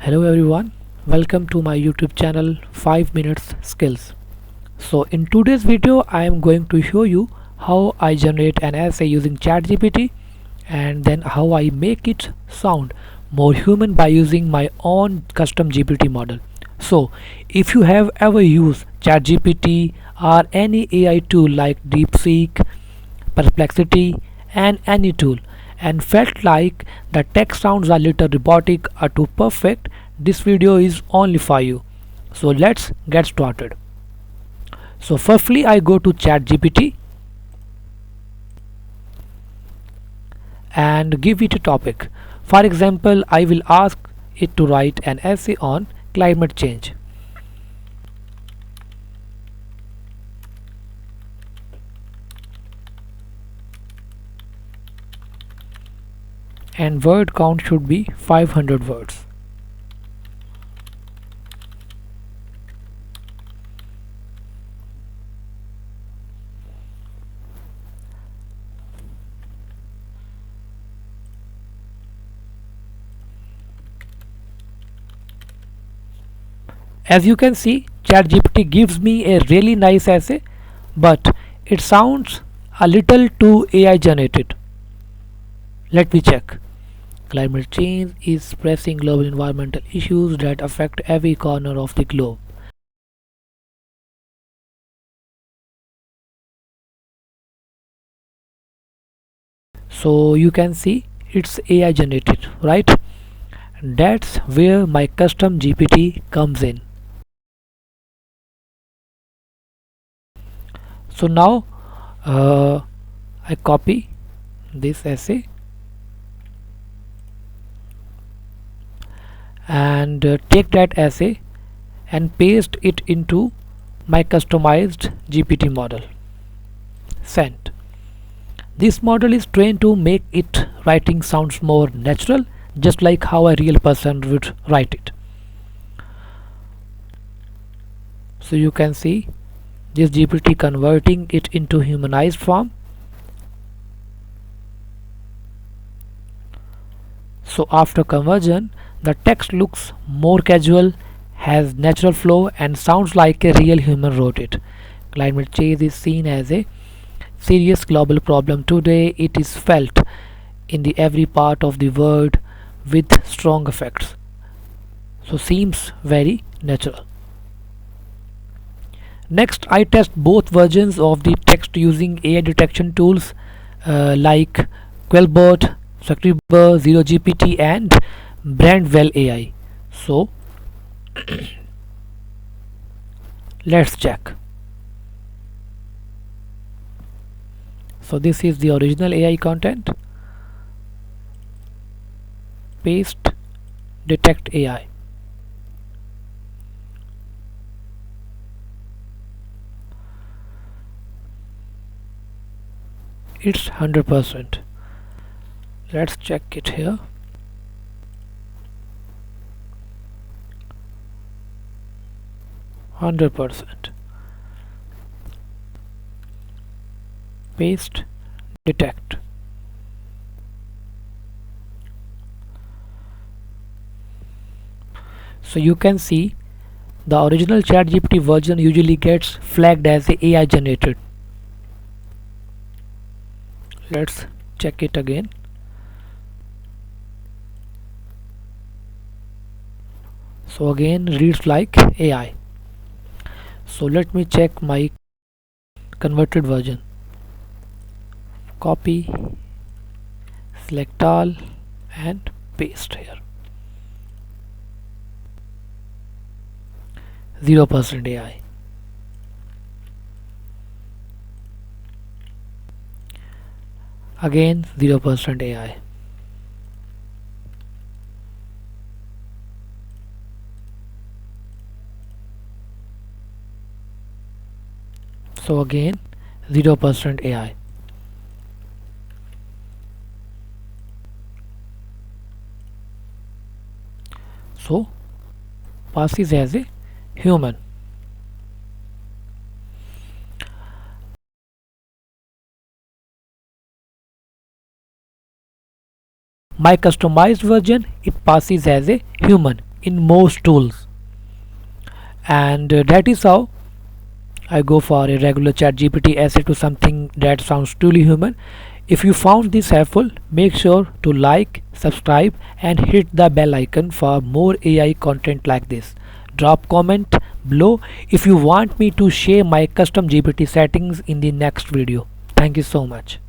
Hello everyone, welcome to my YouTube channel 5 minutes skills. So in today's video I am going to show you how I generate an essay using ChatGPT and then how I make it sound more human by using my own custom GPT model. So if you have ever used ChatGPT or any AI tool like DeepSeek, Perplexity and any tool and felt like the text sounds a little robotic or too perfect, this video is only for you. So let's get started. So firstly I go to ChatGPT and give it a topic. For example, I will ask it to write an essay on climate change. And word count should be 500 words. As you can see, ChatGPT gives me a really nice essay, but it sounds a little too AI generated. Let me check. Climate change is pressing global environmental issues that affect every corner of the globe. So you can see it's AI generated, right? That's where my custom GPT comes in. So now I copy this essay and take that essay and paste it into my customized GPT model. Send. This model is trained to make it writing sounds more natural, just like how a real person would write it. So you can see this GPT converting it into humanized form. So after conversion, the text looks more casual, has natural flow and sounds like a real human wrote it. Climate change is seen as a serious global problem today. It is felt in the every part of the world with strong effects. So seems very natural. Next, I test both versions of the text using AI detection tools like Quellbot, Scriber, Zero GPT, and Brandwell AI. So let's check. So this is the original AI content. Paste, detect AI. It's 100%. Let's check it here. %. Paste, detect. So you can see the original ChatGPT version usually gets flagged as a AI generated. Let's check it again. So again reads like AI. So let me check my converted version. Copy, select all and paste here. 0% AI. Again 0% AI. So again 0% AI. So passes as a human. My customized version, it passes as a human. in most tools, and that is how I go for a regular ChatGPT essay to something that sounds truly human. If you found this helpful, make sure to like, subscribe, and hit the bell icon for more AI content like this. Drop comment below if you want me to share my custom GPT settings in the next video. Thank you so much.